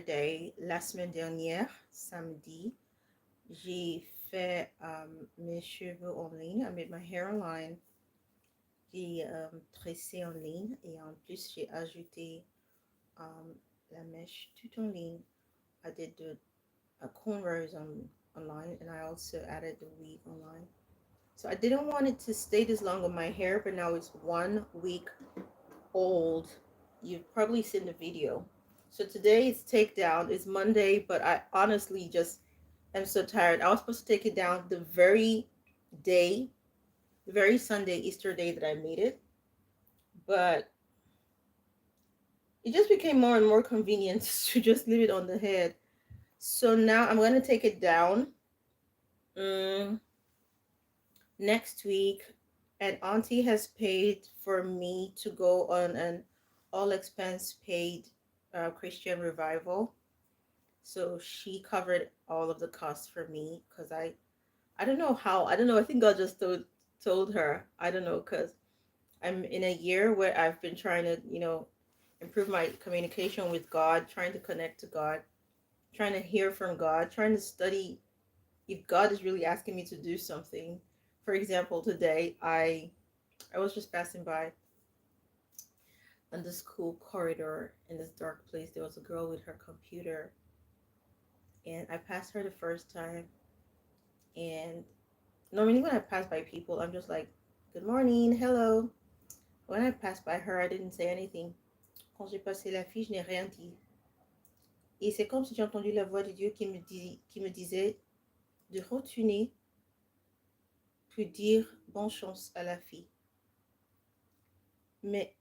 day, la semaine dernière, samedi, j'ai fait mes cheveux en ligne. I made my hair online. J'ai tressé en ligne et en plus j'ai ajouté la mèche tout en ligne. I did the cornrows online and I also added the weave online. So I didn't want it to stay this long on my hair, but now it's 1 week old. You've probably seen the video. So today it's takedown. It's Monday, but I honestly just am so tired. I was supposed to take it down the very day, the very Sunday, Easter day that I made it, but it just became more and more convenient to just leave it on the head. So now I'm going to take it down mm, next week, and Auntie has paid for me to go on an all expense paid Christian revival. So she covered all of the costs for me because I don't know how. I don't know. I think God just told her. I don't know because I'm in a year where I've been trying to, improve my communication with God, trying to connect to God, trying to hear from God, trying to study if God is really asking me to do something. For example, today I was just passing by on the school corridor in this dark place. There was a girl with her computer, and I passed her the first time. And normally when I pass by people, I'm just like, "Good morning, hello." When I passed by her, I didn't say anything. Quand j'ai passé la fille, je n'ai rien dit. Et c'est comme si j'ai entendu la voix de Dieu qui me disait de retourner pour dire bonne chance à la fille. Mais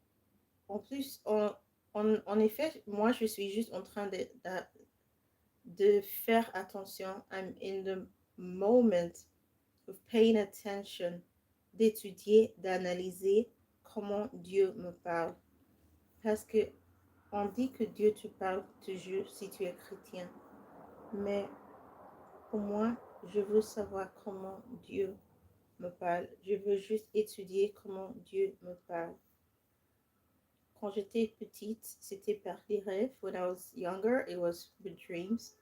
en plus, en effet, moi, je suis juste en train de faire attention. I'm in the moment of paying attention, d'étudier, d'analyser comment Dieu me parle. Parce que on dit que Dieu te parle toujours si tu es chrétien. Mais pour moi, je veux savoir comment Dieu me parle. Je veux juste étudier comment Dieu me parle. Quand j'étais petite, c'était par des rêves. When I was younger, it was with dreams.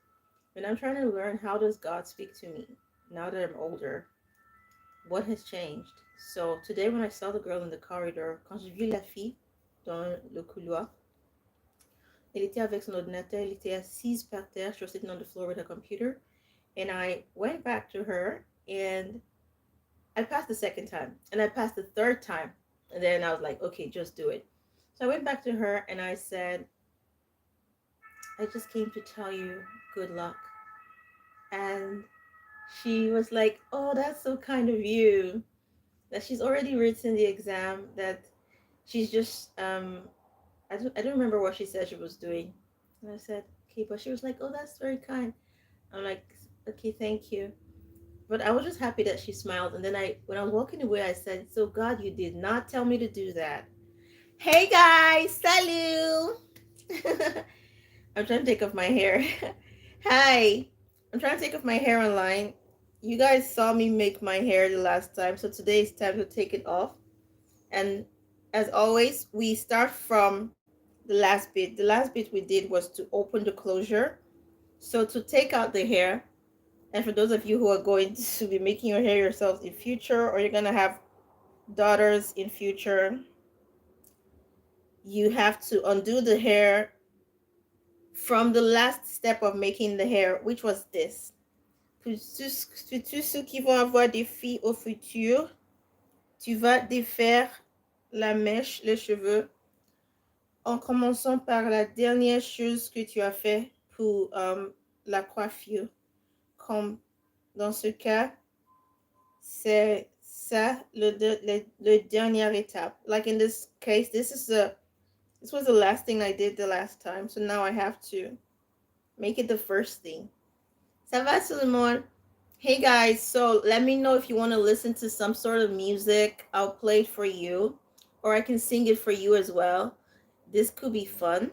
And I'm trying to learn, how does God speak to me now that I'm older? What has changed? So today when I saw the girl in the corridor, quand j'ai vu la fille dans le couloir, elle était avec son ordinateur, elle était assise par terre. She was sitting on the floor with her computer. And I went back to her and I passed the second time and I passed the third time. And then I was like, okay, just do it. So I went back to her and I said, I just came to tell you good luck. And she was like, oh, that's so kind of you. That she's already written the exam, that she's just, I don't remember what she said she was doing. And I said, okay, but she was like, oh, that's very kind. I'm like, okay, thank you. But I was just happy that she smiled. And then when I was walking away, I said, so God, you did not tell me to do that. Hey guys, salut. I'm trying to take off my hair. Hi, I'm trying to take off my hair online. You guys saw me make my hair the last time, so today it's time to take it off. And as always, we start from the last bit. The last bit we did was to open the closure. So to take out the hair, and for those of you who are going to be making your hair yourselves in future, or you're gonna have daughters in future, you have to undo the hair from the last step of making the hair, which was this. Pour tous ceux qui vont avoir des filles au futur, tu vas défaire la mèche, les cheveux, en commençant par la dernière chose que tu as fait pour la coiffure. Comme dans ce cas, c'est ça le dernière étape. Like in this case, this was the last thing I did the last time, so now I have to make it the first thing. Ça va tout le monde? Hey guys, so let me know if you want to listen to some sort of music. I'll play it for you, or I can sing it for you as well. This could be fun.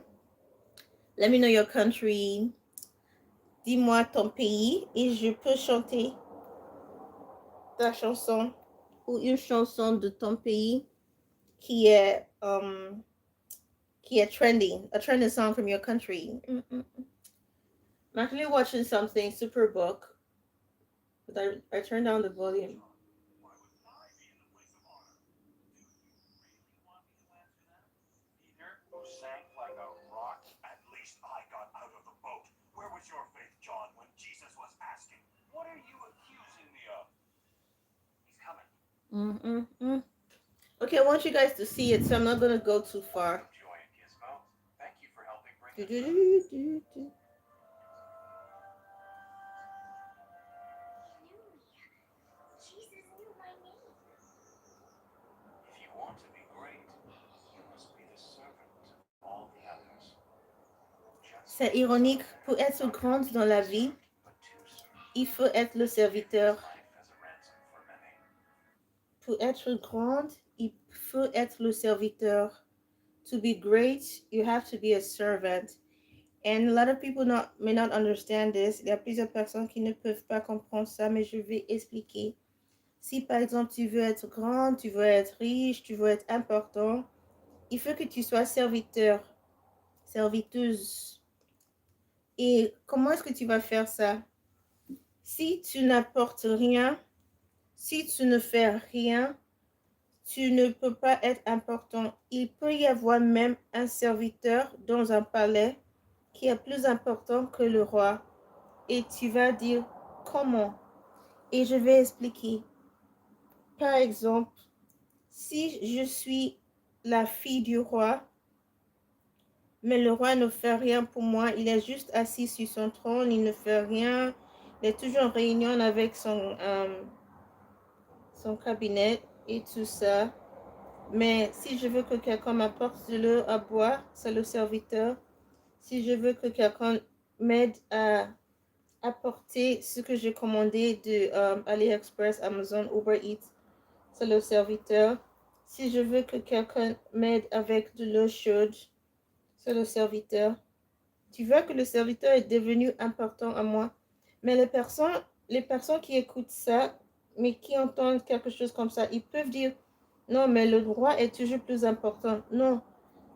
Let me know your country. Dis-moi ton pays et je peux chanter ta chanson ou une chanson de ton pays qui est trending, a trending song from your country. I'm actually watching something super book, but I turned down the volume. Why would I be in the place of honor? Do you really want me to answer that? Peter, who sank like a rock? At least I got out of the boat. Where was your faith, John, when Jesus was asking, "What are you accusing me of?" He's coming. Mm-mm-mm. Okay, I want you guys to see it, so I'm not gonna go too far. Welcome, Joy and Gizmo. Thank you for helping bring us back. Do-do-do-do-do. He knew me. Jesus knew my name. If you want to be great, you must be the servant to all the others. Just C'est as the Son ironique, of Man pour did être not come grande to dans be la vie, served, but to serve, il faut être le and to give his serviteur. life as a ransom for many. Pour être grande, il faut être le serviteur. To be great, you have to be a servant. And a lot of people may not understand this. Il y a plusieurs personnes qui ne peuvent pas comprendre ça, mais je vais expliquer. Si par exemple tu veux être grande, tu veux être riche, tu veux être important, il faut que tu sois serviteur, serviteuse. Et comment est-ce que tu vas faire ça? Si tu n'apportes rien, si tu ne fais rien, tu ne peux pas être important. Il peut y avoir même un serviteur dans un palais qui est plus important que le roi. Et tu vas dire comment? Et je vais expliquer. Par exemple, si je suis la fille du roi, mais le roi ne fait rien pour moi, il est juste assis sur son trône, il ne fait rien, il est toujours en réunion avec son cabinet et tout ça. Mais si je veux que quelqu'un m'apporte de l'eau à boire, c'est le serviteur. Si je veux que quelqu'un m'aide à apporter ce que j'ai commandé de AliExpress, Amazon, Uber Eats, c'est le serviteur. Si je veux que quelqu'un m'aide avec de l'eau chaude, c'est le serviteur. Tu vois que le serviteur est devenu important à moi. Mais les personnes qui écoutent ça, mais qui entendent quelque chose comme ça, ils peuvent dire, non, mais le roi est toujours plus important. Non,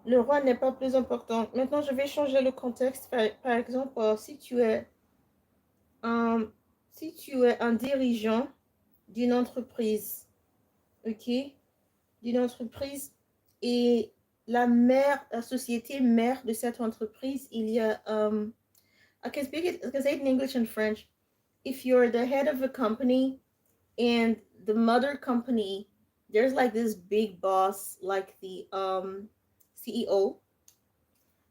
le roi n'est pas plus important. Maintenant, je vais changer le contexte. Par exemple, un, si tu es un dirigeant d'une entreprise, ok, d'une entreprise, et la société mère de cette entreprise, il y a, I can say it in English and French. If you're the head of a company and the mother company, there's like this big boss, like the CEO,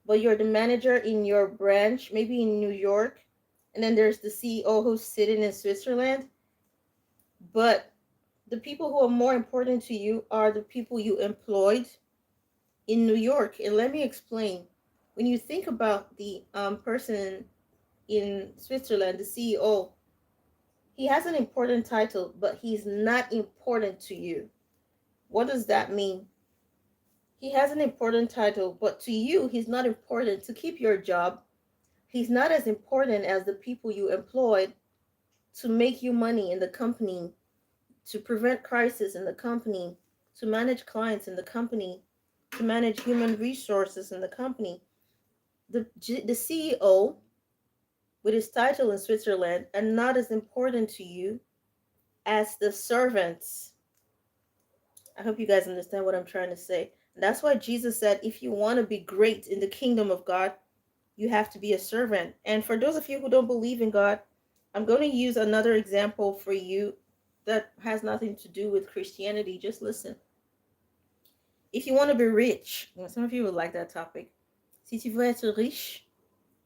but you're the manager in your branch, maybe in New York, and then there's the CEO who's sitting in Switzerland. But the people who are more important to you are the people you employed in New York. And let me explain. When you think about the person in Switzerland, the CEO, he has an important title, but he's not important to you. What does that mean? He has an important title, but to you, he's not important to keep your job. He's not as important as the people you employed to make you money in the company, to prevent crisis in the company, to manage clients in the company, to manage human resources in the company. The CEO with his title in Switzerland are not as important to you as the servants. I hope you guys understand what I'm trying to say. That's why Jesus said, if you want to be great in the kingdom of God, you have to be a servant. And for those of you who don't believe in God, I'm going to use another example for you that has nothing to do with Christianity. Just listen. If you want to be rich, some of you would like that topic. Si tu veux être riche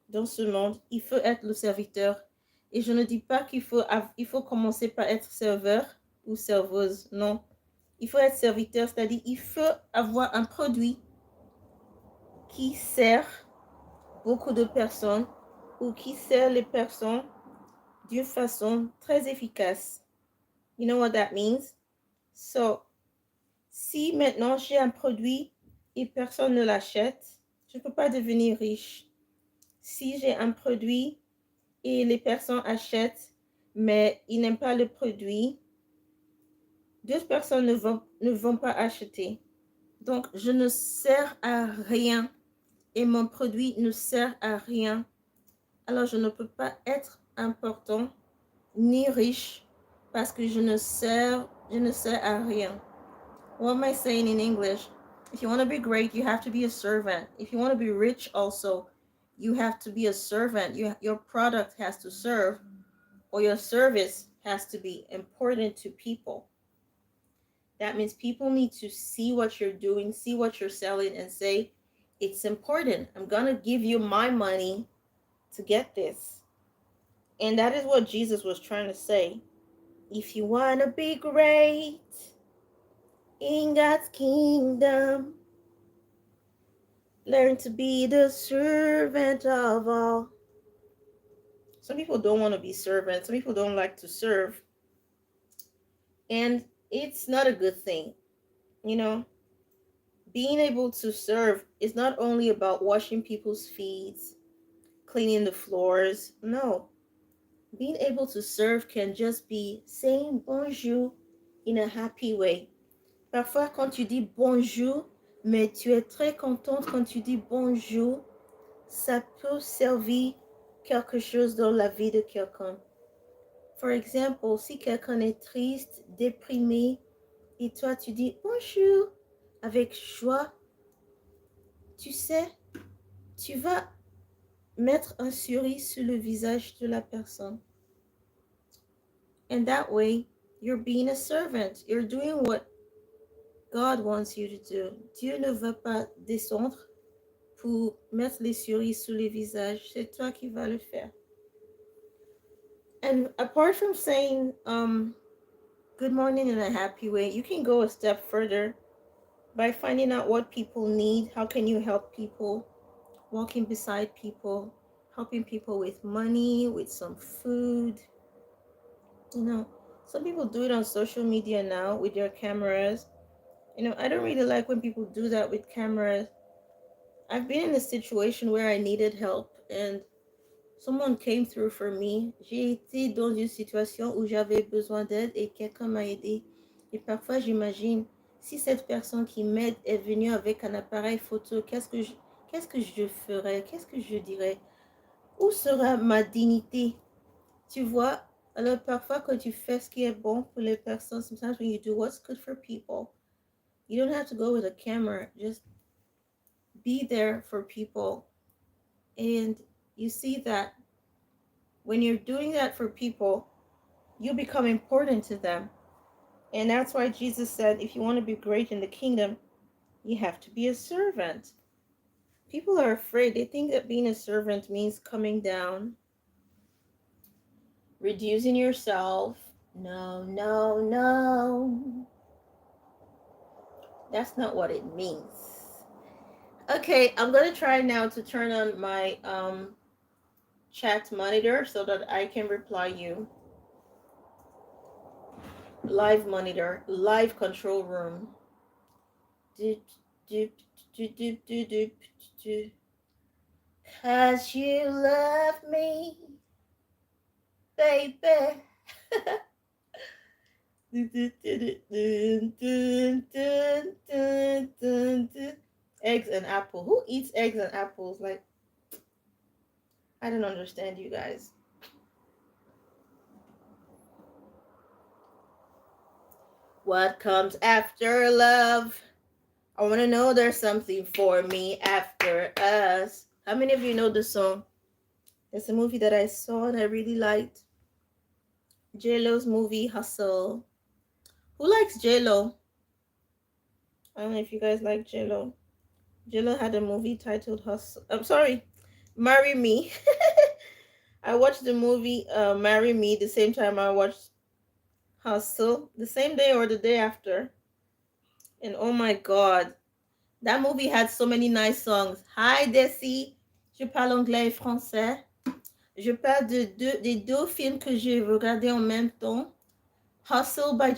dans ce monde, il faut être le serviteur. Et je ne dis pas il faut commencer par être serveur ou serveuse. Non. Il faut être serviteur, c'est-à-dire il faut avoir un produit qui sert beaucoup de personnes ou qui sert les personnes d'une façon très efficace. You know what that means? So, si maintenant j'ai un produit et personne ne l'achète, je ne peux pas devenir riche. Si j'ai un produit et les personnes achètent, mais ils n'aiment pas le produit, deux personnes ne vont pas acheter. Donc, je ne sers à rien et mon produit ne sert à rien Alors je ne peux pas être important ni riche parce que je ne sers à rien. What am I saying in English? If you want to be great, you have to be a servant. If you want to be rich also, you have to be a servant. Your product has to serve, or your service has to be important to people. That means people need to see what you're doing, see what you're selling, and say, it's important. I'm going to give you my money to get this. And that is what Jesus was trying to say. If you want to be great in God's kingdom, learn to be the servant of all. Some people don't want to be servants. Some people don't like to serve. And it's not a good thing. You know, being able to serve is not only about washing people's feet, cleaning the floors. No. Being able to serve can just be saying bonjour in a happy way. Parfois, quand tu dis bonjour, mais tu es très contente quand tu dis bonjour, ça peut servir quelque chose dans la vie de quelqu'un. For example, si quelqu'un est triste, déprimé, et toi tu dis bonjour avec joie, tu sais, tu vas mettre un sourire sur le visage de la personne. And that way, you're being a servant. You're doing what God wants you to do. Dieu ne va pas descendre pour mettre les souris sous les visages. C'est toi qui vas le faire. And apart from saying good morning in a happy way, you can go a step further by finding out what people need. How can you help people? Walking beside people, helping people with money, with some food. You know, some people do it on social media now with their cameras. You know, I don't really like when people do that with cameras. I've been in a situation where I needed help and someone came through for me. J'ai été dans une situation où j'avais besoin d'aide et quelqu'un m'a aidé. Et parfois, j'imagine, si cette personne qui m'aide est venue avec un appareil photo, qu'est-ce que je ferais? Qu'est-ce que je dirais? Où sera ma dignité? Tu vois? Alors, parfois, quand tu fais ce qui est bon pour les personnes, sometimes when you do what's good for people, you don't have to go with a camera. Just be there for people. And you see that when you're doing that for people, you become important to them. And that's why Jesus said, if you want to be great in the kingdom, you have to be a servant. People are afraid. They think that being a servant means coming down, reducing yourself. No, no, no. That's not what it means. Okay, I'm going to try now to turn on my chat monitor so that I can reply you. Live monitor, live control room. Cause you love me, baby. Eggs and apple. Who eats eggs and apples? Like, I don't understand you guys. What comes after love? I want to know there's something for me after us. How many of you know the song? It's a movie that I saw and I really liked. J-Lo's movie, Hustle. Who likes J-Lo? I don't know if you guys like J-Lo. J-Lo had a movie titled Hustle. I'm sorry, Marry Me. I watched the movie Marry Me the same time I watched Hustle, the same day or the day after. And oh my God, that movie had so many nice songs. Hi Desi, je parle anglais et français. Je parle des deux films que j'ai regardés en même temps. Hustle by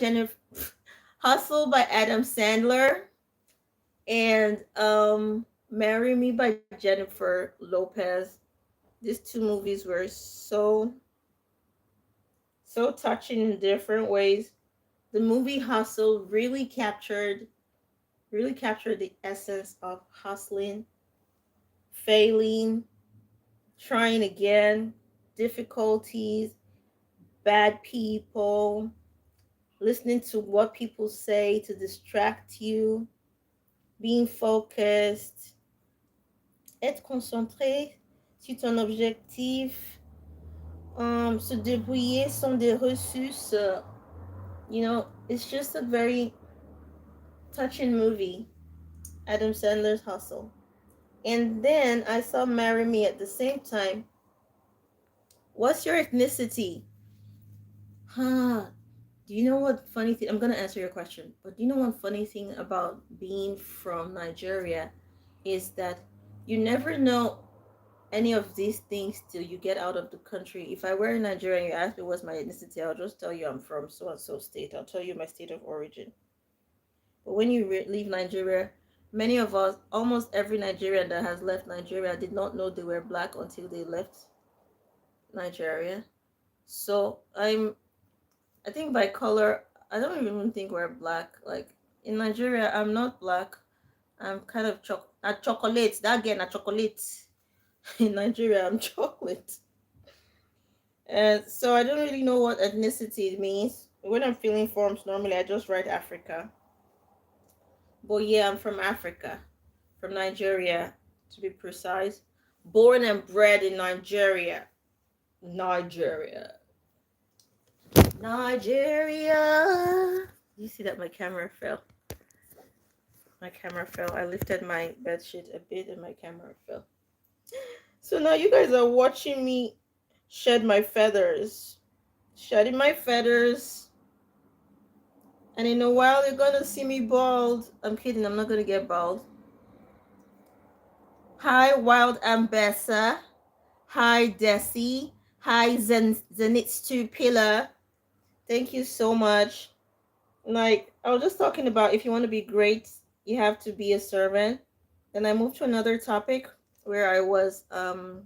Adam Sandler and Marry Me by Jennifer Lopez. These two movies were so touching in different ways. The movie Hustle really captured the essence of hustling, failing, trying again, difficulties, bad people, listening to what people say to distract you, being focused, être concentré sur ton objectif, se débrouiller sans des ressources. It's just a very touching movie, Adam Sandler's Hustle. And then I saw Marry Me at the same time. What's your ethnicity? Huh. Do you know what funny thing? I'm gonna answer your question, but do you know one funny thing about being from Nigeria is that you never know any of these things till you get out of the country. If I were in Nigeria and you asked me what's my ethnicity, I'll just tell you I'm from so and so state. I'll tell you my state of origin. But when you leave Nigeria, many of us, almost every Nigerian that has left Nigeria, did not know they were black until they left Nigeria. So I think by color, I don't even think we're black. Like in Nigeria, I'm not black. I'm kind of chocolate. That again, a chocolate. In Nigeria, I'm chocolate. And so I don't really know what ethnicity means. When I'm filling forms, normally I just write Africa. But yeah, I'm from Africa, from Nigeria, to be precise. Born and bred in Nigeria. Nigeria. Nigeria. You see that my camera fell? My camera fell. I lifted my bed sheet a bit and my camera fell. So now you guys are watching me shed my feathers. Shedding my feathers. And in a while you're gonna see me bald. I'm kidding, I'm not gonna get bald. Hi, Wild Ambassa. Hi, Desi. Hi, Zenitsu Pillar. Thank you so much. Like, I was just talking about if you want to be great, you have to be a servant. Then I moved to another topic where I was, oh,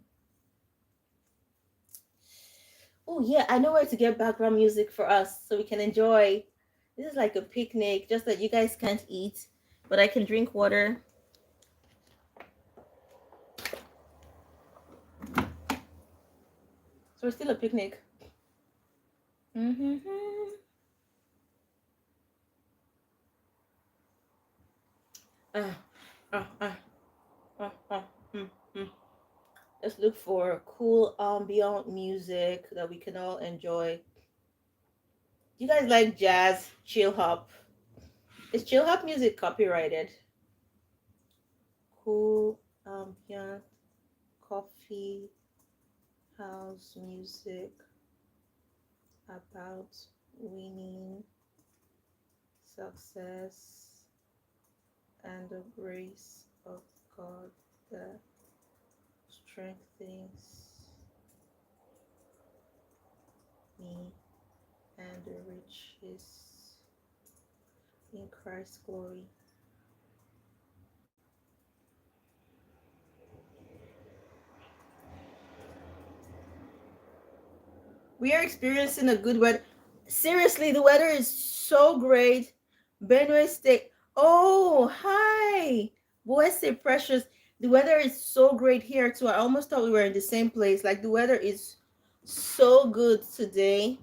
yeah, I know where to get background music for us so we can enjoy. This is like a picnic, just that you guys can't eat, but I can drink water. So it's still a picnic. Mm-hmm. Let's look for cool ambient music that we can all enjoy. You guys like jazz, chill hop? Is chill hop music copyrighted? Cool ambient coffee house music about winning, success, and the grace of God that strengthens me and the riches in Christ's glory. We are experiencing a good weather. Seriously, the weather is so great. Benue State. Oh, hi. Boise Precious. The weather is so great here too. I almost thought we were in the same place. Like the weather is so good today.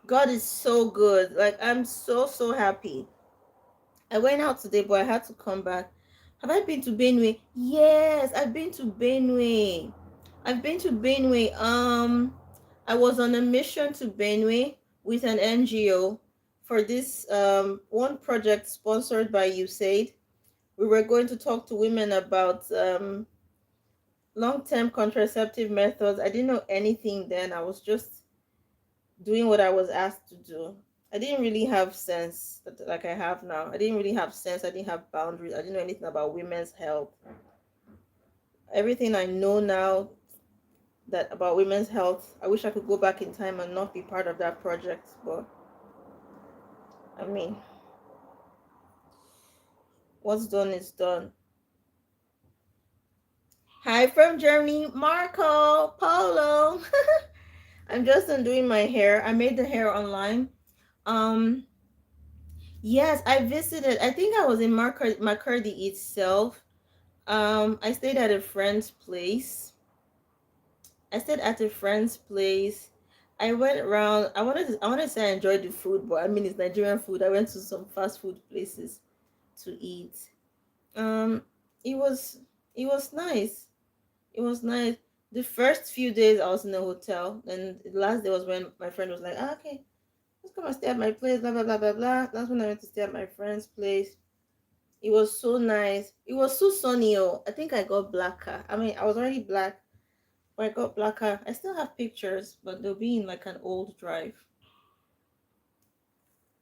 God is so good. Like I'm so happy. I went out today, but I had to come back. Have I been to Benue? Yes, I've been to Benue. I've been to Benue. I was on a mission to Benue with an NGO for this one project sponsored by USAID. We were going to talk to women about long-term contraceptive methods. I didn't know anything then. I was just doing what I was asked to do. I didn't really have sense like I have now. I didn't really have sense. I didn't have boundaries. I didn't know anything about women's health. Everything I know now that about women's health, I wish I could go back in time and not be part of that project. But I mean, what's done is done. Hi from Germany, Marco Polo. I'm just undoing my hair. I made the hair online. Um, yes, I visited. I think I was in Makurdi itself. I stayed at a friend's place. I stayed at a friend's place. I went around. I wanted to say I enjoyed the food, but I mean it's Nigerian food. I went to some fast food places to eat. Um, it was it was nice. It was nice. The first few days I was in a hotel, and the last day was when my friend was like, okay, let's come and stay at my place, blah blah blah blah blah. That's when I went to stay at my friend's place. It was so nice. It was so sunny. Oh, I think I got blacker. I mean, I was already black, but I got blacker. I still have pictures, but they'll be in like an old drive.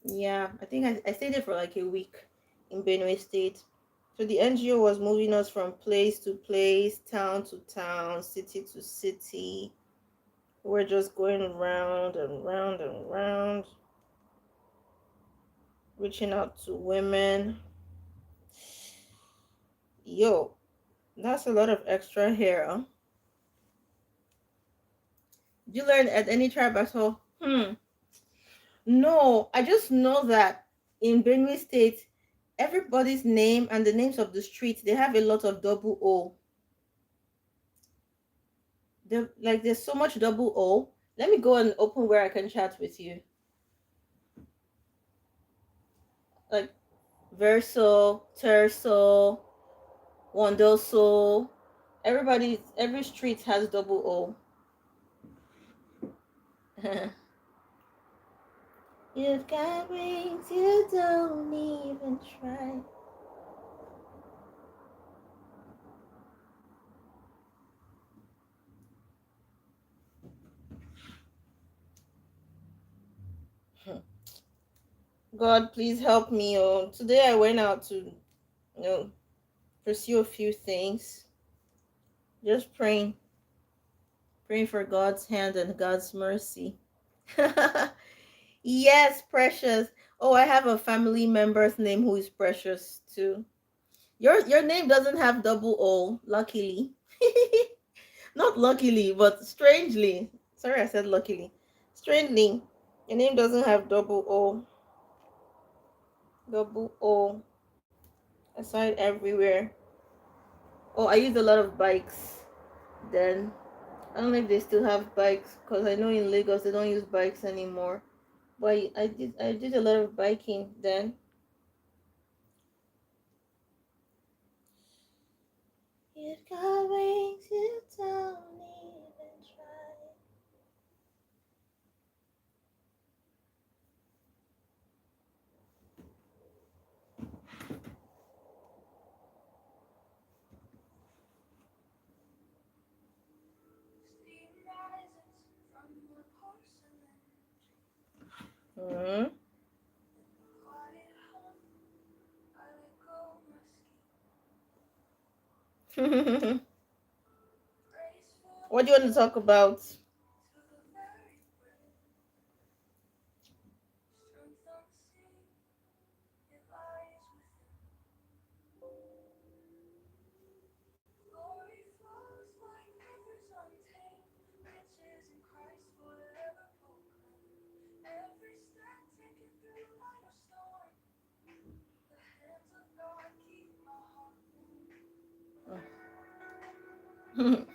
Yeah, I think I stayed there for like a week in Benue State. So the NGO was moving us from place to place, town to town, city to city. We're just going round and round and round, reaching out to women. Yo, that's a lot of extra hair. Huh? Did you learn at any tribe at all? No, I just know that in Benue State, everybody's name and the names of the streets, they have a lot of double O. Like there's so much double O. Let me go and open where I can chat with you. Like Verso, Terso, Wandoso. Every street has double O. You've got wings, you don't even try. God, please help me. Oh, today I went out to, pursue a few things. Just praying for God's hand and God's mercy. Yes, Precious. Oh, I have a family member's name who is Precious too. Your name doesn't have double O, luckily. Not luckily, but strangely. Sorry, I said luckily. Strangely, your name doesn't have double O. Double O. Aside everywhere. Oh, I use a lot of bikes. Then I don't know if they still have bikes because I know in Lagos they don't use bikes anymore. But I did a lot of biking then. You've got wings you don't even try. What do you want to talk about? Mhm.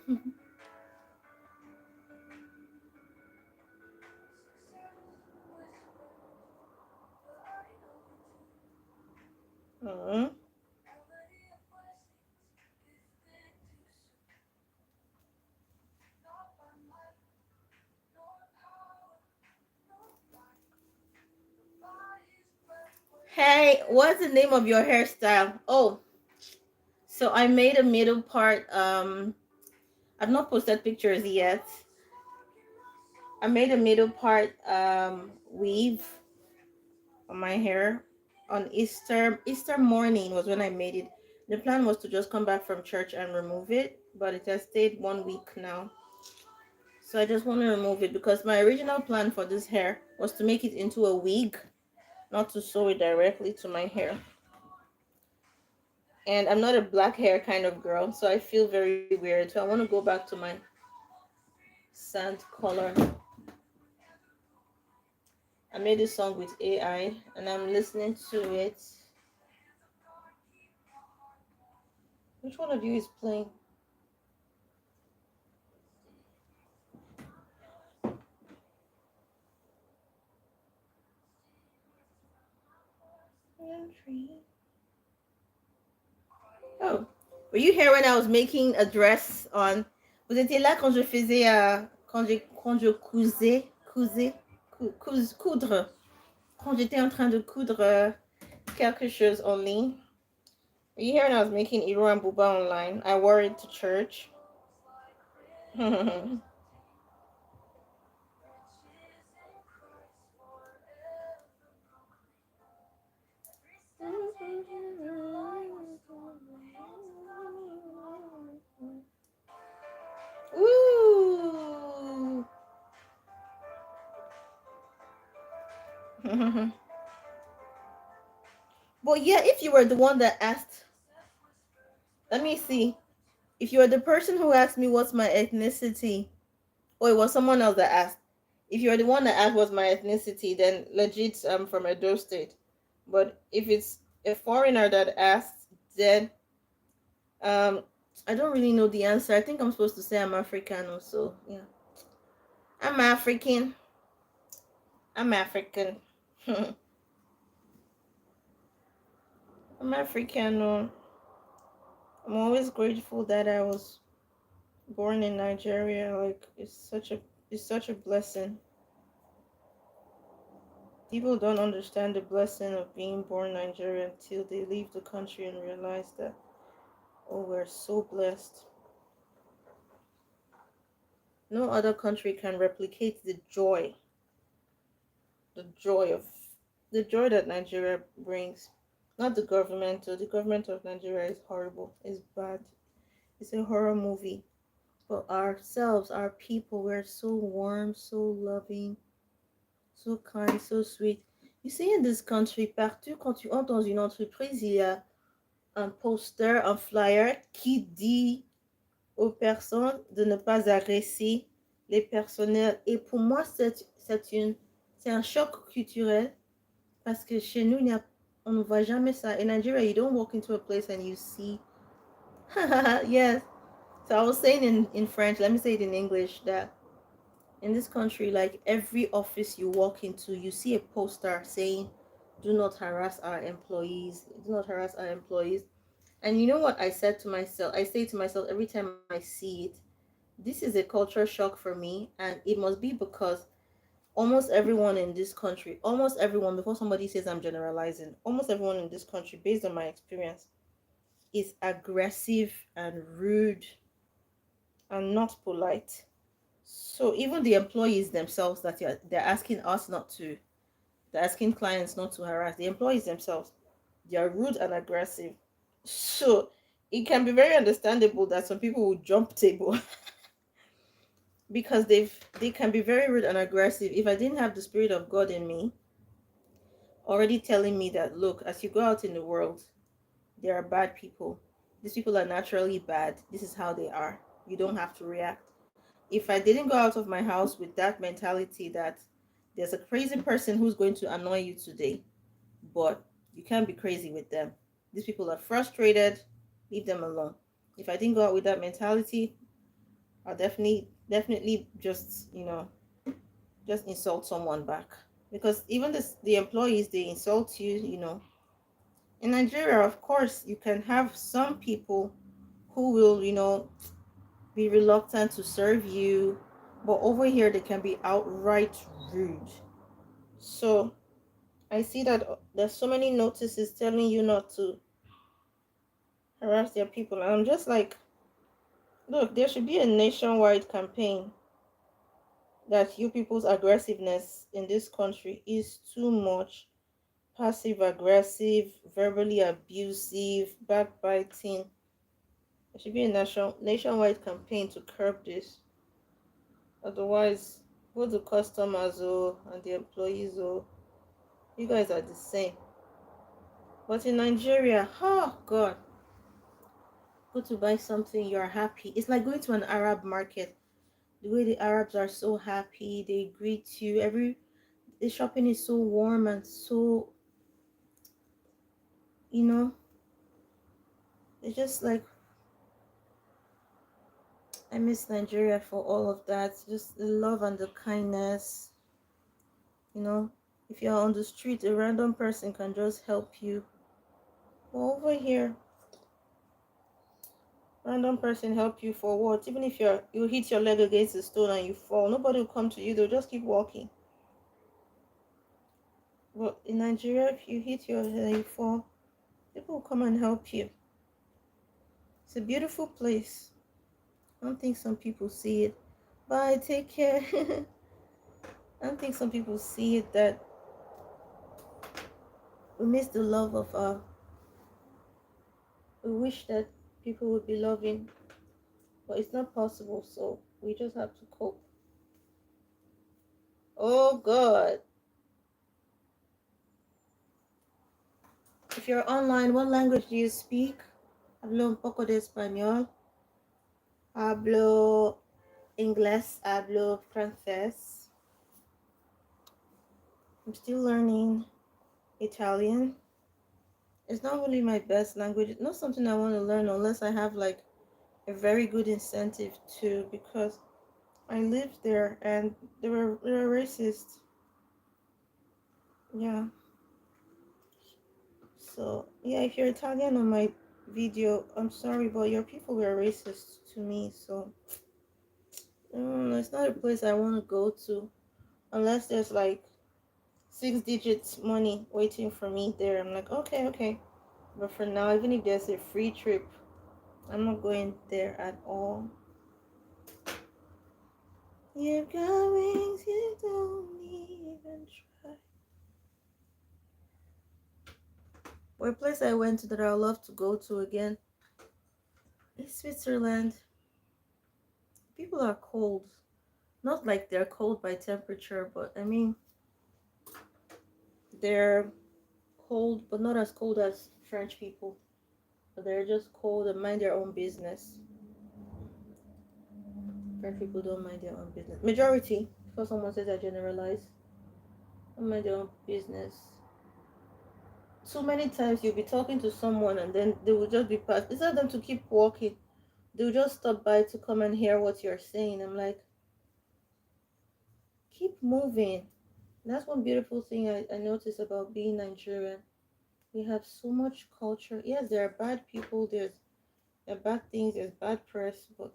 Hey, what's the name of your hairstyle? Oh, so I made a middle part. I've not posted pictures yet. I made a middle part weave on my hair on Easter morning was when I made it. The plan was to just come back from church and remove it, but it has stayed 1 week now. So I just want to remove it because my original plan for this hair was to make it into a wig, not to sew it directly to my hair. And I'm not a black hair kind of girl, so I feel very weird. So I want to go back to my sand color. I made this song with AI and I'm listening to it. Which one of you is playing? Oh, were you here when I was making a dress on? Vous étiez là quand je faisais, quand je coudre, quand j'étais en train de coudre quelque chose en ligne. Were you here when I was making Iro and Buba online? I wore it to church. Ooh. But yeah, if you were the one that asked, let me see. If you were the person who asked me what's my ethnicity, or it was someone else that asked. If you're the one that asked what's my ethnicity, then legit I'm from Edo State. But if it's a foreigner that asked, then um I don't really know the answer. I think I'm supposed to say I'm African also. Yeah. I'm African. I'm African. I'm African. I'm always grateful that I was born in Nigeria. Like it's such a blessing. People don't understand the blessing of being born Nigerian until they leave the country and realize that, oh, we're so blessed. No other country can replicate the joy of the joy that Nigeria brings. Not the government, or the government of Nigeria is horrible, it's bad, it's a horror movie. But ourselves, our people, we're so warm, so loving, so kind, so sweet. You see, in this country, partout, quand tu entres dans une entreprise, il y a un poster, un flyer qui dit aux personnes de ne pas agresser les personnels. Et pour moi, c'est un choc culturel parce que chez nous, on ne voit jamais ça. In Nigeria, you don't walk into a place and you see. Yes. So I was saying in French, let me say it in English, that in this country, like every office you walk into, you see a poster saying, do not harass our employees. Do not harass our employees. And you know what I said to myself? I say to myself every time I see it, this is a culture shock for me, and it must be because almost everyone in this country, almost everyone, before somebody says I'm generalizing, almost everyone in this country, based on my experience, is aggressive and rude and not polite. So even the employees themselves that they're asking us not to, they're asking clients not to harass, the employees themselves, they are rude and aggressive. So it can be very understandable that some people will jump table because they can be very rude and aggressive. If I didn't have the spirit of God in me already telling me that, look, as you go out in the world, there are bad people. These people are naturally bad. This is how they are. You don't have to react. If I didn't go out of my house with that mentality that there's a crazy person who's going to annoy you today, but you can't be crazy with them. These people are frustrated, leave them alone. If I didn't go out with that mentality, I'll definitely just, just insult someone back. Because even the employees, they insult you, In Nigeria, of course, you can have some people who will, be reluctant to serve you, but over here they can be outright rude. So I see that there's so many notices telling you not to harass their people. And I'm just like, look, there should be a nationwide campaign that you people's aggressiveness in this country is too much. Passive aggressive, verbally abusive, backbiting. There should be a nationwide campaign to curb this. Otherwise, both the customers and the employees you guys are the same. But in Nigeria, oh God, go to buy something, you're happy. It's like going to an Arab market. The way the Arabs are so happy, they greet you. The shopping is so warm and so, you know, it's just like I miss Nigeria for all of that. Just the love and the kindness, you know. If you're on the street, a random person can just help you. Over here, random person help you for what? Even if you hit your leg against a stone and you fall, nobody will come to you. They'll just keep walking. But in Nigeria, if you hit your head and you fall, people will come and help you. It's a beautiful place. I don't think some people see it. Bye, take care. I don't think some people see it that we miss the love of we wish that people would be loving, but it's not possible, so we just have to cope. Oh God. If you're online, what language do you speak? Hablo un poco de español. Hablo inglés. Hablo francés. I'm still learning Italian. It's not really my best language. It's not something I want to learn unless I have like a very good incentive to, because I lived there and they were racist. Yeah. So yeah, if you're Italian on my video, I'm sorry, but your people were racist to me. So it's not a place I want to go to unless there's like 6 digits money waiting for me there. I'm like, okay, okay. But for now, even if there's a free trip, I'm not going there at all. You've got wings you don't even try. Or a place I went to that I would love to go to again is Switzerland. People are cold. Not like they're cold by temperature, but I mean, they're cold, but not as cold as French people. But they're just cold and mind their own business. French people don't mind their own business. Majority, before someone says I generalize, don't mind their own business. So many times you'll be talking to someone and then they will just be past. Instead of them to keep walking, they'll just stop by to come and hear what you're saying. I'm like, keep moving. That's one beautiful thing I notice about being Nigerian. We have so much culture. Yes, there are bad people, there are bad things, there's bad press, but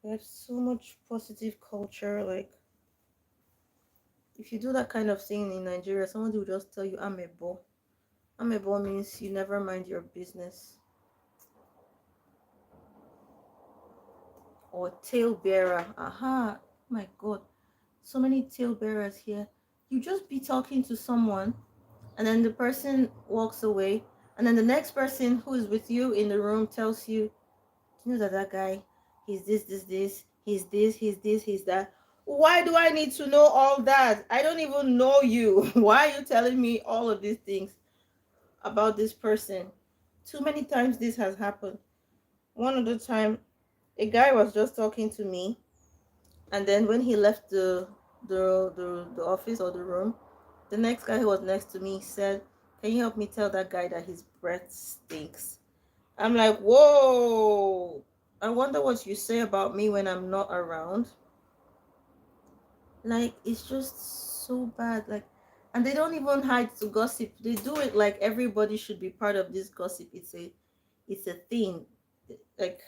we have so much positive culture. Like, if you do that kind of thing in Nigeria, somebody will just tell you, Amebo. Amebo means you never mind your business. Or tail bearer. Aha. Oh my God. So many tail bearers here. You just be talking to someone and then the person walks away. And then the next person who is with you in the room tells you, you know that guy, he's this, he's this, he's that. Why do I need to know all that? I don't even know you. Why are you telling me all of these things about this person? Too many times this has happened. One other time, a guy was just talking to me, and then when he left the office or the room, the next guy who was next to me said, "Can you help me tell that guy that his breath stinks?" I'm like, whoa, I wonder what you say about me when I'm not around. Like, it's just so bad. Like, and they don't even hide to gossip. They do it like everybody should be part of this gossip. It's a thing. Like,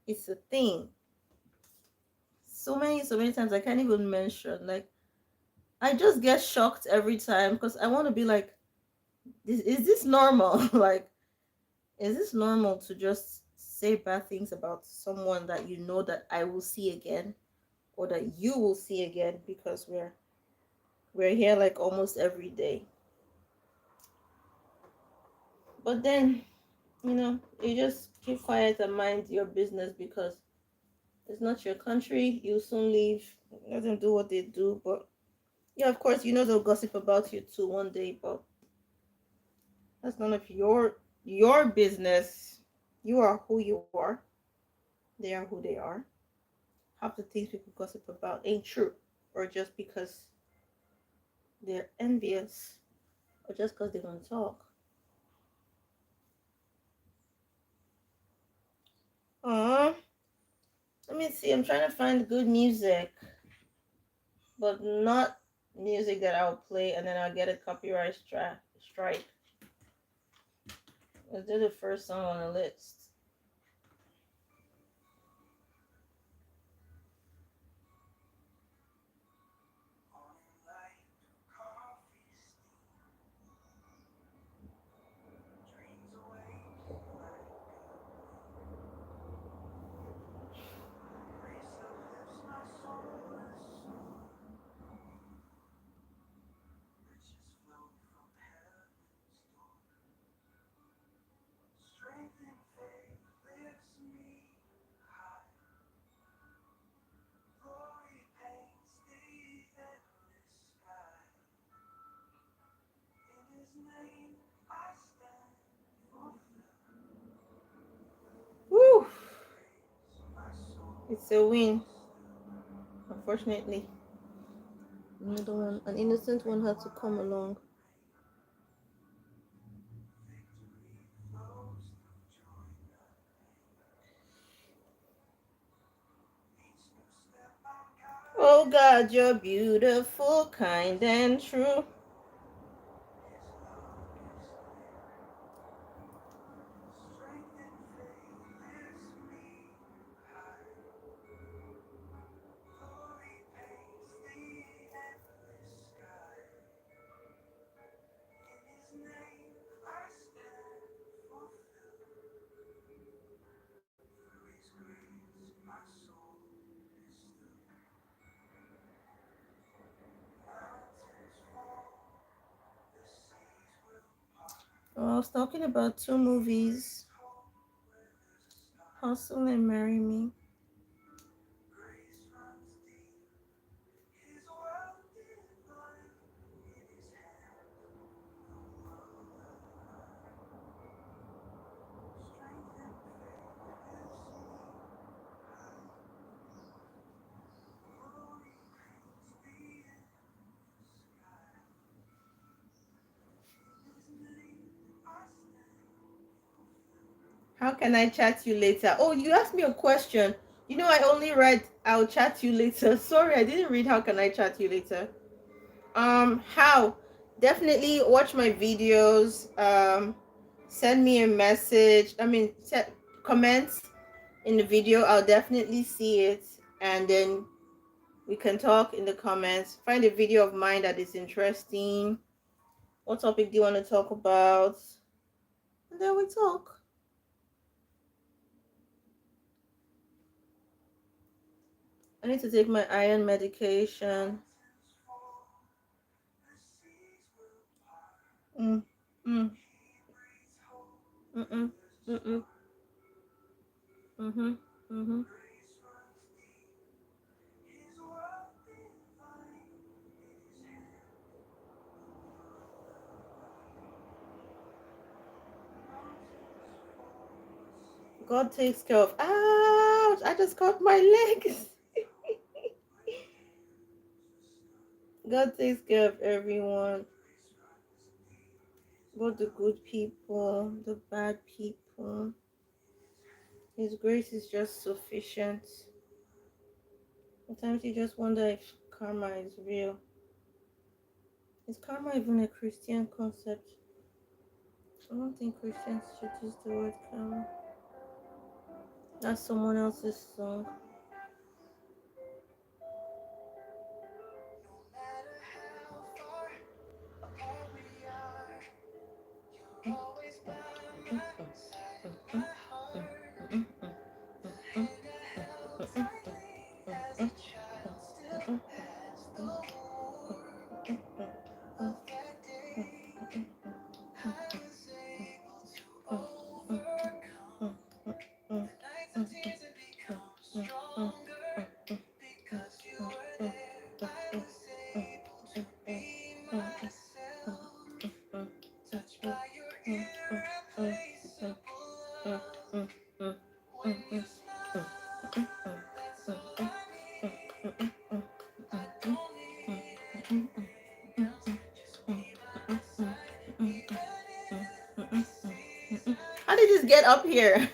it's a thing. So many times I can't even mention. Like, I just get shocked every time because I want to be like, is this normal? Like, is this normal to just say bad things about someone that you know that I will see again or that you will see again, because we're here like almost every day. But then, you just keep quiet and mind your business because it's not your country. You'll soon leave. Let them do what they do. But yeah, of course, they'll gossip about you too one day, but that's none of your business. You are who you are. They are who they are. Half the things people gossip about ain't true, or just because they're envious, or just because they want to talk. Let me see. I'm trying to find good music, but not music that I'll play, and then I'll get a copyright strike. Let's do the first song on the list. Woo! It's a win. Unfortunately, another one, an innocent one, had to come along. Oh God, you're beautiful, kind, and true. I was talking about two movies, Hustle and Marry Me. How can I chat you later? Oh, you asked me a question. You know, I only read I'll chat you later. Sorry, I didn't read how can I chat you later. How? Definitely watch my videos. Send me a message. Set comments in the video. I'll definitely see it, and then we can talk in the comments. Find a video of mine that is interesting. What topic do you want to talk about? And then we talk. I need to take my iron medication. Mm, mm, mm-mm, mm-mm, mm-hmm, mm-hmm. God takes care of. Ouch! I just cut my legs. God takes care of everyone. Both the good people, the bad people. His grace is just sufficient. Sometimes you just wonder if karma is real. Is karma even a Christian concept? I don't think Christians should use the word karma. That's someone else's song. How did this get up here?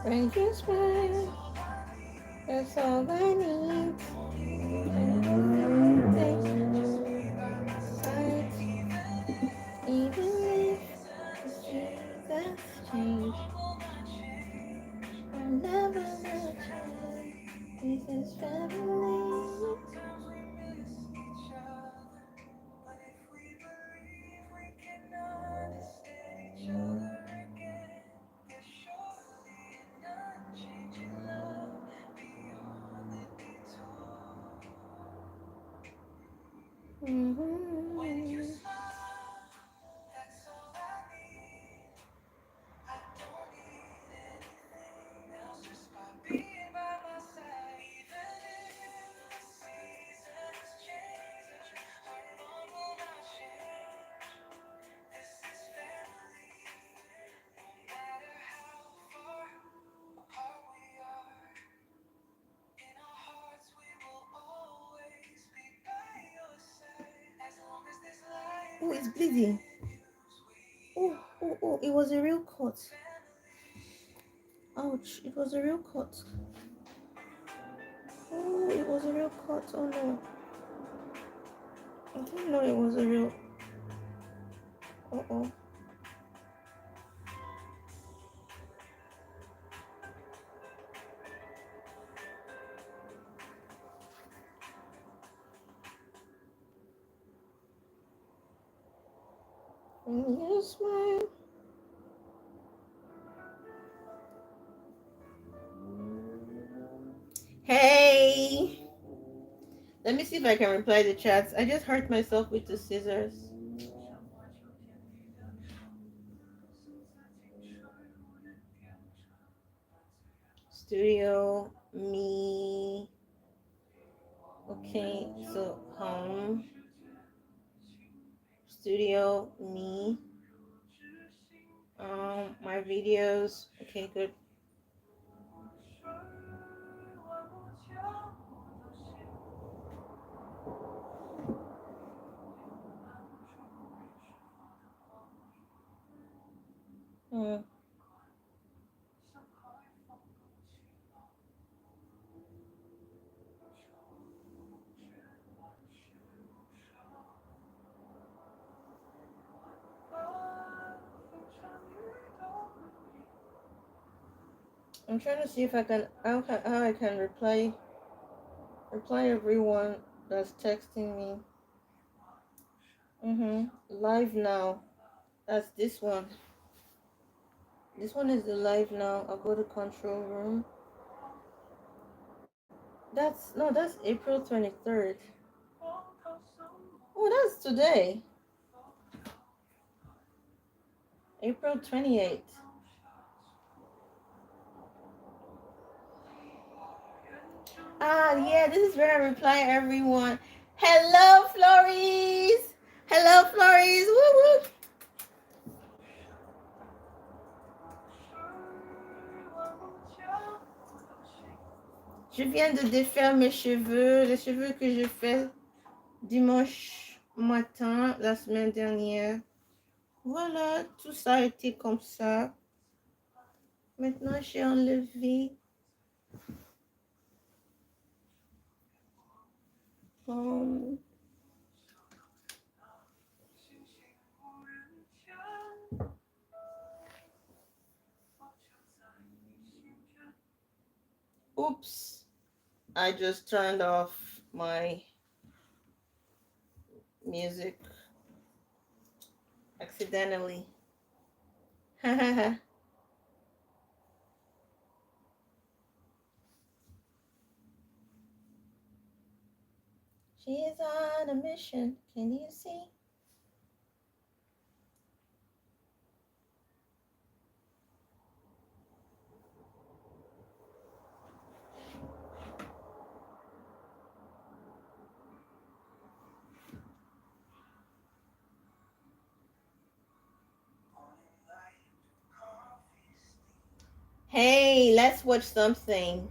When you smile, that's all I need. Sight, even if the seasons change, I'll never let you. This is family. Mm-hmm. Oh, it's bleeding. Oh, it was a real cut. Ouch, it was a real cut. Oh, it was a real cut. Oh no. I didn't know it was a real. Uh-oh. When you smile. Hey! Let me see if I can reply the chats. I just hurt myself with the scissors. Studio, me. Okay, so home. Studio, me. My videos. Okay, good. Hmm. I'm trying to see if I can how I can reply everyone that's texting me. Live now. That's this one. This one is the live now. I'll go to control room. That's April 23rd. Oh, that's today. April 28th. Ah, yeah, this is where I reply everyone. Hello, Flories. Hello, Flories. Woo woo. Je viens de défaire mes cheveux, les cheveux que je fais dimanche matin, la semaine dernière. Voilà, tout ça a été comme ça. Maintenant, j'ai enlevé. Oops, I just turned off my music accidentally. She is on a mission. Can you see? Hey, let's watch something.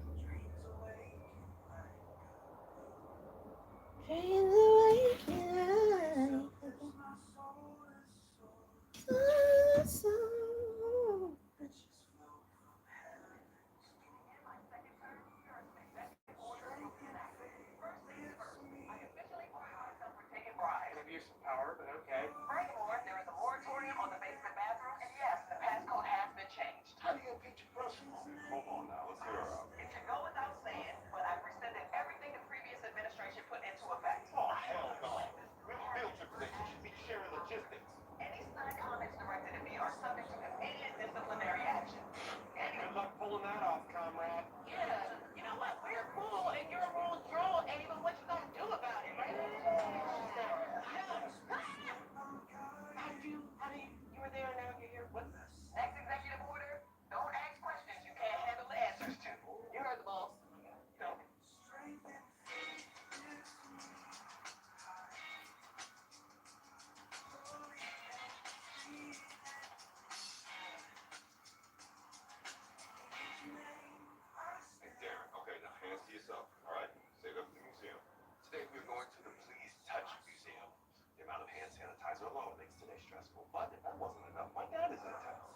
sanitizer alone makes today stressful. But if that wasn't enough, my dad is intense.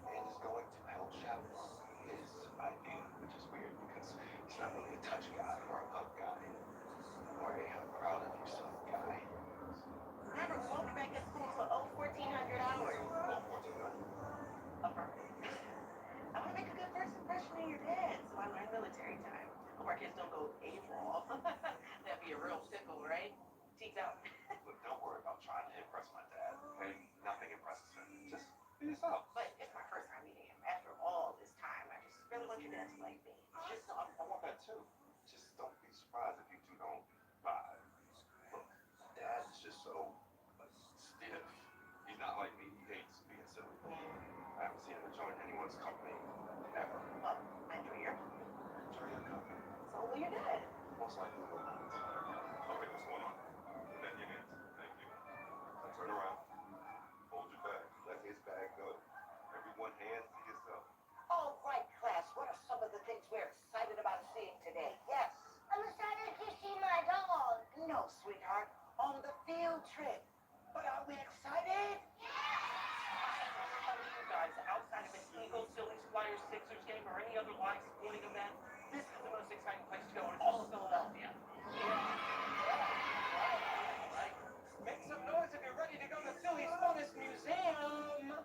And just going to El Chavis is ideal, which is weird because he's not really a touch guy or a hug guy or a I'm proud of yourself guy. Remember, we won't be back at school for 1400 hours. Oh, 1400. Affirmative. I want to make a good first impression of your dad, so I learned military time. Hope our kids don't go AWOL. That'd be a real pickle, right? Cheeks out. Look, don't worry about trying to impress my dad. Okay? Nothing impresses him. Just be yourself. But it's my first time meeting him. After all this time, I just really want your dad to like me. Just, I want that too. Just don't be surprised if you two don't vibe. Look, Dad's just so stiff. He's not like me. He hates being silly. I haven't seen him enjoy anyone's company ever. Well, I enjoy your Enjoy your company. So will your dad. Most likely will not. Okay, what's going on? Bend your hands. Thank you. Now turn around. Hold your bag. Let his bag go. Everyone hands to yourself. All right, class. What are some of the things we're excited about seeing today? Yes. I'm excited to see my dog. No, sweetheart. On the field trip. But are we excited? You guys, outside of an Eagles, Phillies, Flyers, Sixers game, or any other live sporting event, this is the most exciting place to go in all of Philadelphia. Right. Make some noise if you're ready to go to Philly's funnest museum.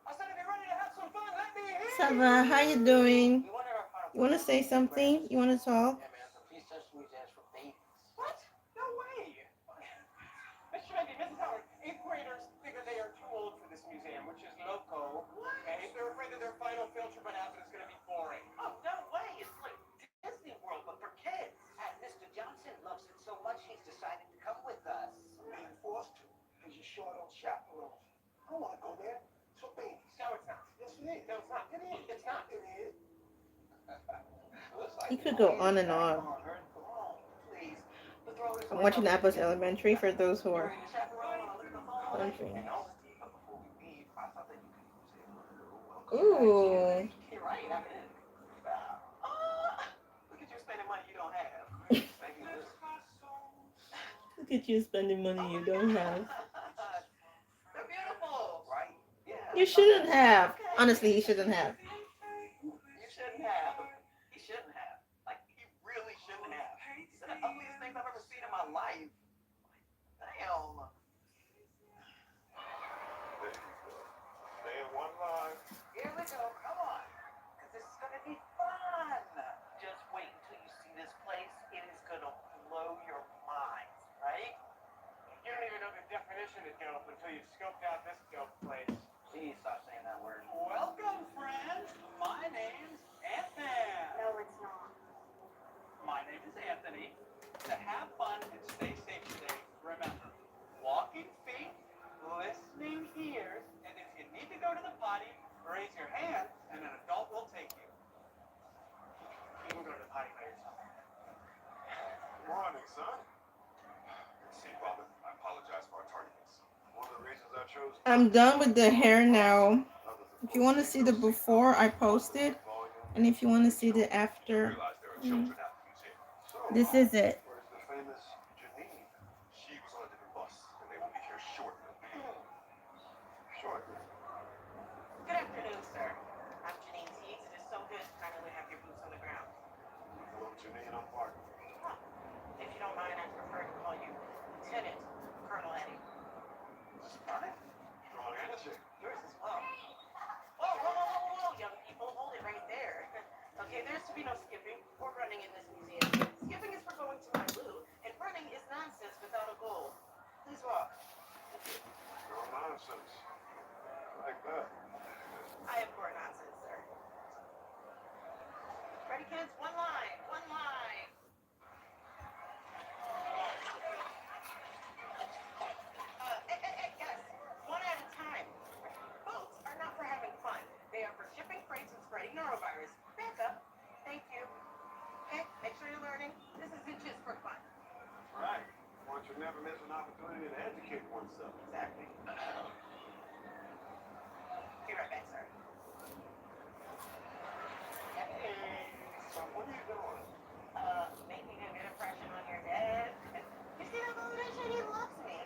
I said if you're ready to have some fun, let me hear you. Sava, how you doing? We wanted our final You want to say something? You want to talk? Yeah, man, the please touch museums for babies. What? No way. Mr. Mendy, Mrs. Howard, 8th graders figure they are too old for this museum, which is loco. What? Okay, they're afraid that their final field trip on Athens is going to be boring. Oh, no way. It's like Disney World, but for kids. And Mr. Johnson loves it so much, he's decided to come with us. Being forced to, because you're short on chaperone. I want to go there. It's for babies. No, it's not. Yes, it is. No, it's not. It is. It's not. It is. Looks like You could go on and on. Come on, please. The throwers I'm watching Apples Elementary for those who are You're a chaperone on the phone. wondering. You know, but before we leave, I thought that you could use a little welcome. Ooh. You're right. I mean, look at you spending money you don't have. Maybe this. Look at you spending money you don't have. They're beautiful. Right? Yeah. You shouldn't have. Honestly, you shouldn't have. You shouldn't have. He shouldn't have. Like, he really shouldn't have. It's the ugliest things I've ever seen in my life. Damn. There you go. Stay in one line. Here we go. Come on. Because this is going to be fun. Just wait until you see this place. It is going to blow your minds, right? You don't even know the definition of dope until you've scoped out this dope place. Please stop saying that word. Welcome, friends. My name's Anthony. No, it's not. My name is Anthony. To have fun and stay safe today, remember, walking feet, listening ears, and if you need to go to the potty, raise your hand and an adult will take you. You can go to the potty by yourself. Morning, son. See, Robin, I apologize for our tardiness. One of the reasons I chose. I'm done with the hair now. If you want to see the before, I posted. And if you want to see the after, Realize there are children at the museum. So, this is it. where's the famous Janine? She was on a different bus, and they will be here shortly. Shortly. Good afternoon, sir. I'm Janine Teagues. It is so good to finally have your boots on the ground. Hello, Janine. I'm Mark. If you don't mind, I'd prefer to call you Lieutenant Colonel Eddie. Strong energy. Yours as well. Whoa, young people, hold it right there. Okay, there's to be no skipping or running in this museum. Skipping is for going to my loo, and running is nonsense without a goal. Please walk. No nonsense. Like that. I am for nonsense, sir. Ready, kids? One line. One line. Hey, guys. One at a time. Boats are not for having fun. They are for shipping freight and spreading norovirus. Back up. Thank you. Okay, make sure you're learning. This isn't just for fun. Right. One should never miss an opportunity to educate oneself. Exactly. Be right back, sir. Hey, so what are you doing? Making a good impression on your dad. You see that motivation? He loves me.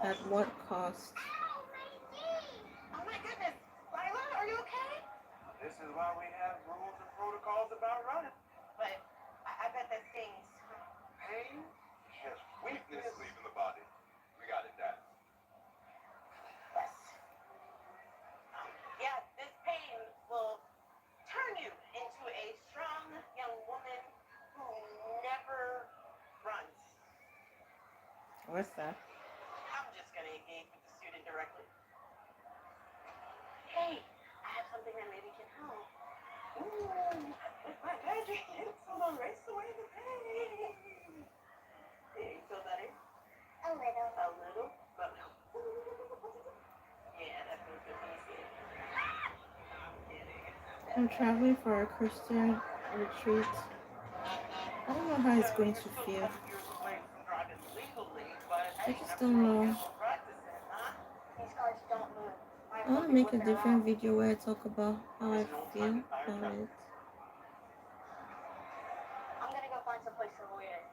At what cost? Ow, my knee! Oh my goodness, Lila, are you okay? This is why we have rules and protocols about running. But I bet that stings. Pain? Yes, weakness leaving the body. We got it down. Yes. Yeah, this pain will turn you into a strong young woman who never runs. What's that? I'm just gonna engage with the student directly. Hey, I have something that maybe can help. Ooh, with my magic pencil to erase away the pain. You feel better? A little. A little, but no. Yeah, that feels good when you see it. I'm kidding. I'm traveling for a Christian retreat. I don't know how it's going to feel. I just don't know. These cars don't move. I want to make a different video where I talk about how I feel about it. I'm gonna go find some place to loiter.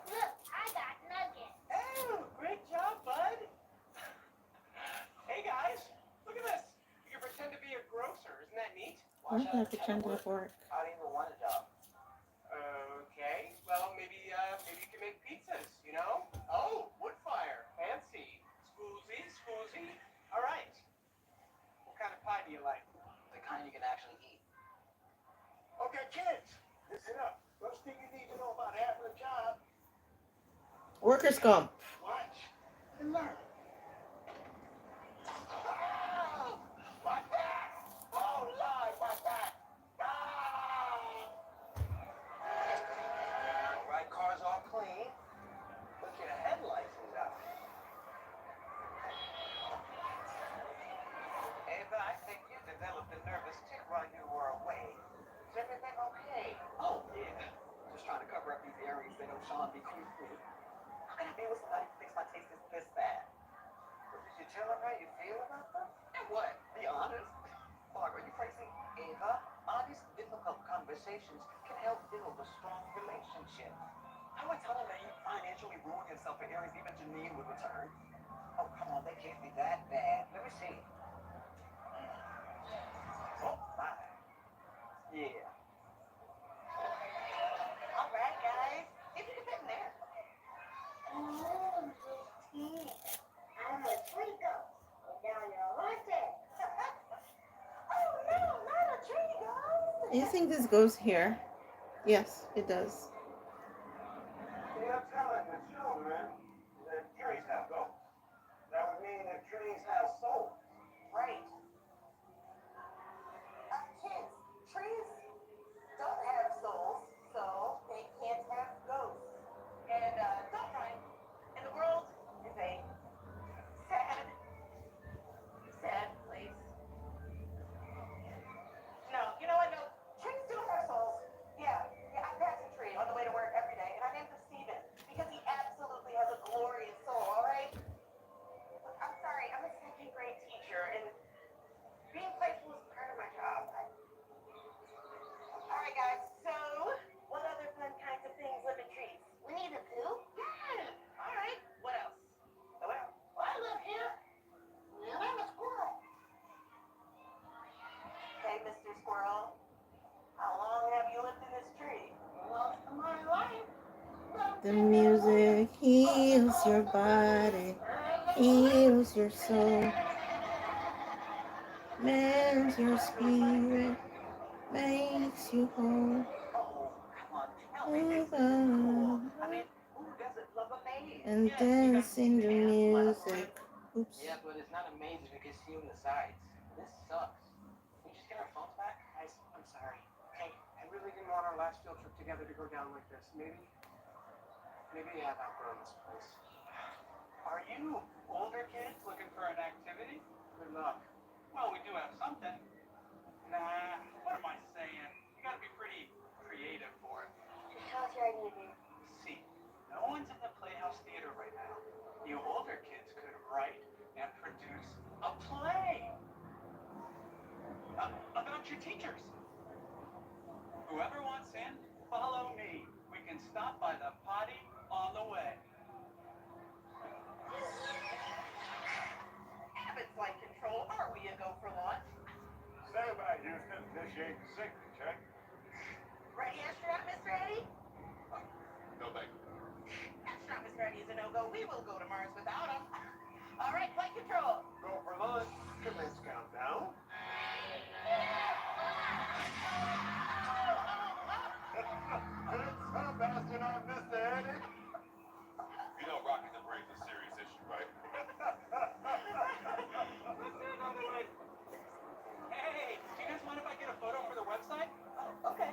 Look, I got nuggets. Oh, great job, bud. Hey guys, look at this. You can pretend to be a grocer. Isn't that neat? I don't have to pretend to work. I don't even want a job. Okay, well maybe you can make pizzas, you know? Oh, wood fire, fancy. Spoozy. All right. What kind of pie do you like? The kind you can actually eat. Okay, kids, listen up. First thing you need to know about having a job, Workers' comp. watch and learn. Ah! My back! Oh Lord, my back! Ah! All right, car's all clean. Look at the headlights is out. Ava, I think you developed a nervous tick while you were away. Is everything okay? Oh, yeah. Just trying to cover up these areas that O'Shawn bequeathed me. How can I be with somebody who thinks my taste is this bad? Well, did you tell him how you feel about them? And what? Be honest. Mark, are you crazy? Ava, honest, difficult conversations can help build a strong relationship. How do I tell him that he financially ruined himself for areas even Janine would return? Oh, come on, they can't be that bad. Let me see. Oh, my. Yeah. All right, guys. See if you can fit in there. Oh, I'm a Twinkle. Down your horses. Oh, no, not a Twinkle. You think this goes here? Yes, it does. See, I'm telling the children that trees have ghosts. That would mean that trees have souls. Right. Kids, trees don't have souls, so they can't have ghosts. And don't run. And the world is a sad, sad place. No, you know what? No, trees do have souls. Yeah, I pass a tree on the way to work every day, and I named him Steven because he absolutely has a glorious soul, all right? Look, I'm sorry, I'm a second grade teacher, and being playful is part of my job. All right, guys, so what other fun kinds of things live in trees? Winnie the Pooh? Yeah. All right, what else? Well, I live here, and I'm a squirrel. Okay, Mr. Squirrel, how long have you lived in this tree? Most of my life. The music heals your body, heals your soul, mends your spirit, makes you whole. Oh, come on. Tell me this isn't cool. I mean, who doesn't love a maze? And Yes, you got dancing the bands, music. Oops. Yeah, but it's not amazing because you see on the sides. This sucks. Can we just get our phones back? Guys, I'm sorry. Hey, I really didn't want our last field trip together to go down like this. Maybe you have outgrown this place. Are you older kids looking for an activity? Good luck. Well, we do have something. Nah, what am I saying? You gotta be pretty creative for it. Just tell us your idea, dude. See, no one's in the Playhouse Theater right now. You older kids could write and produce a play about your teachers. Whoever wants in, follow me. We can stop by the potty on the way. Abbott's Light Control, are we a go for launch? Stand by, Houston. Initiate safety check. Ready, astronaut, Mr. Eddie? No, thank you. Astronaut, Mr. Eddie is a no-go. We will go to Mars without him. All right, flight control. Go for launch. Commence countdown. Good stuff, astronaut Mr. Eddie. You know rocket debris is a serious issue, right? Hey, do you guys mind if I get a photo for the website? Oh, okay.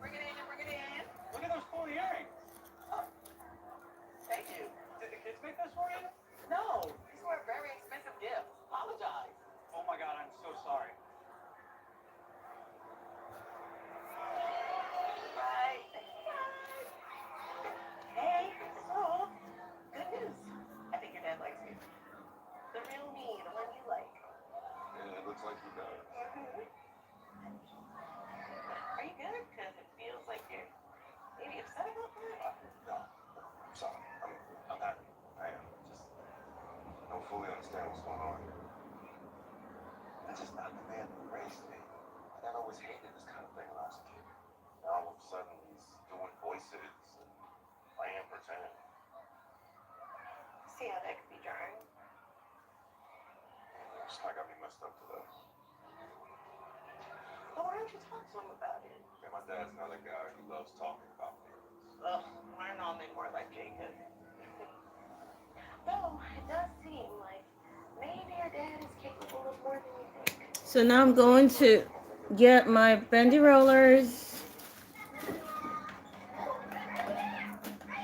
Bring it in, bring it in. Look at those cool earrings. Thank you. Did the kids make those for you? No, these were a very expensive gift. Apologize. Oh my god, I'm so sorry. Bye. Hey, so, good news. I think your dad likes me. The real me, the one you like. Yeah, it looks like he does. Are you good? Because it feels like you're maybe upset about that. No, I'm sorry. I'm happy. I am. Just don't fully understand what's going on here. That's just not the man who raised me. My dad always hated this kind of thing when I was a kid. Now all of a sudden he's doing voices and playing pretend. See how that could be jarring. It's not got me messed up today. Well, why don't you talk to him about it? And my dad's another guy who loves talking about feelings. Ugh, learn all men more like Jacob. Though, it does seem like maybe your dad is capable of more than you think. So now I'm going to get my bendy rollers.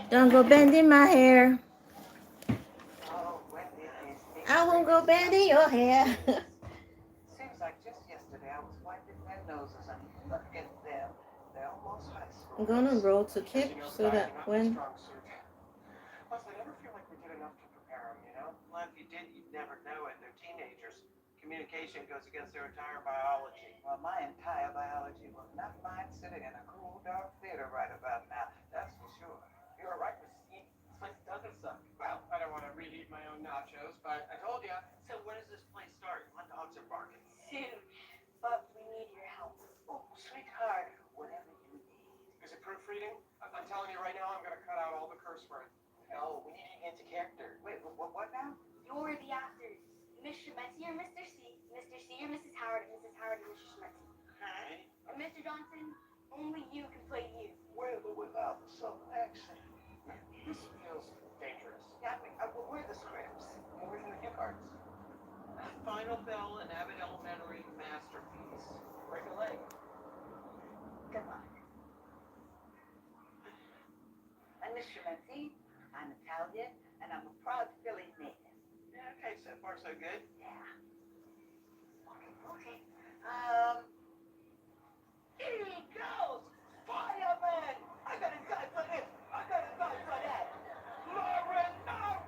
Don't go bending my hair. Oh, when did these things I won't go bending your hair. Seems like just yesterday I was wiping their noses and look at them. They're almost high school. I'm gonna roll to Kip so that when Plus, I never feel like we did enough to prepare them, you know? Well, if you did, you'd never know it. They're teenagers. Communication goes against their entire biology. Well, my entire biology will not mind sitting in a cool, dark theater right about now. That's for sure. You're right, Mrs. Eaton. This place doesn't suck. Well, I don't want to reheat my own nachos, but I told you. So when does this place start? My dogs are barking. Soon, but we need your help. Oh, sweetheart, whatever you need. Is it proofreading? I'm telling you right now, I'm going to cut out all the curse words. No, we need to get into character. Wait, what now? You're the actors. Miss Schmetzy or Mr. C. Mr. C or Mrs. Howard, and Mrs. Howard or Mr. Schmetzy. Hey? And Mr. Johnson, only you can play you. With or without the southern accent. This feels dangerous. Yeah, where are the scripts? And where's the gift cards? Final Bell and Abbott Elementary masterpiece. Break a leg. Good luck. I'm Miss Schmetzy. I'm Italian, and I'm a proud Philly native. Yeah, okay, so far so good. Yeah. Okay. Here he goes! Fireman! I got a guy for this! I got a guy for that! Marinara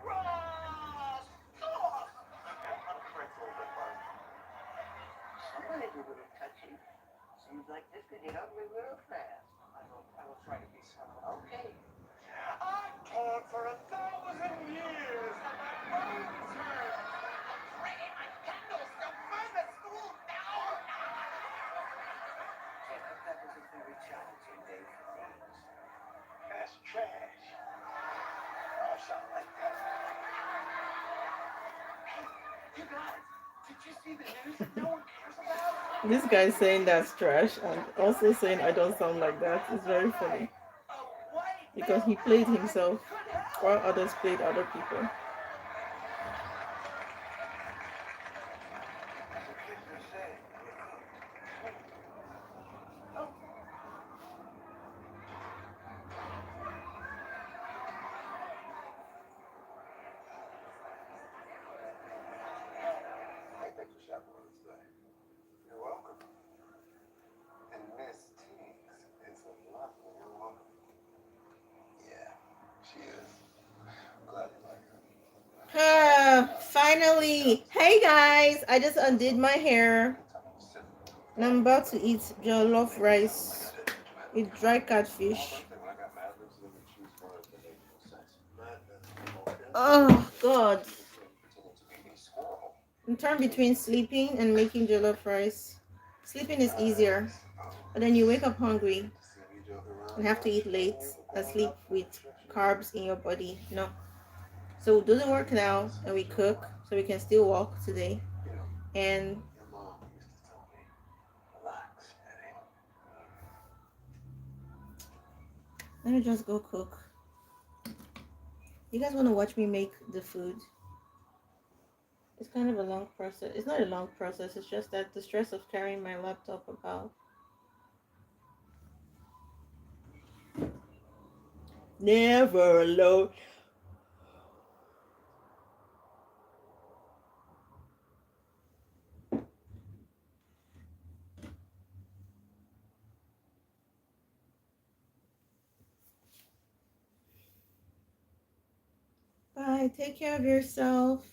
sauce! I'm grateful for that. Somebody do a little touching. Seems like this could get ugly real fast. I will try to be someone. Okay. I taught for 1,000 years. Jacob, that was a very challenging day for me. That's trash. Oh, something like that. You guys, did you see the news that no one cares about? this guy's saying that's trash and also saying I don't sound like that. It's very funny because he played himself while others played other people. Thank you, chaperone, today. You're welcome. And Miss Tiggs is a lovely young woman. Yeah, she is. I'm glad you like her. Finally. Hey guys, I just undid my hair and I'm about to eat jollof rice Eat dry catfish. Oh God. I'm torn between sleeping and making jollof rice. Sleeping is easier, but then you wake up hungry and have to eat late and sleep with carbs in your body. No. So we'll do the work now and we cook so we can still walk today. And let me just go cook. You guys want to watch me make the food? It's kind of a long process. It's not a long process. It's just that the stress of carrying my laptop about. Never alone. Bye. Take care of yourself.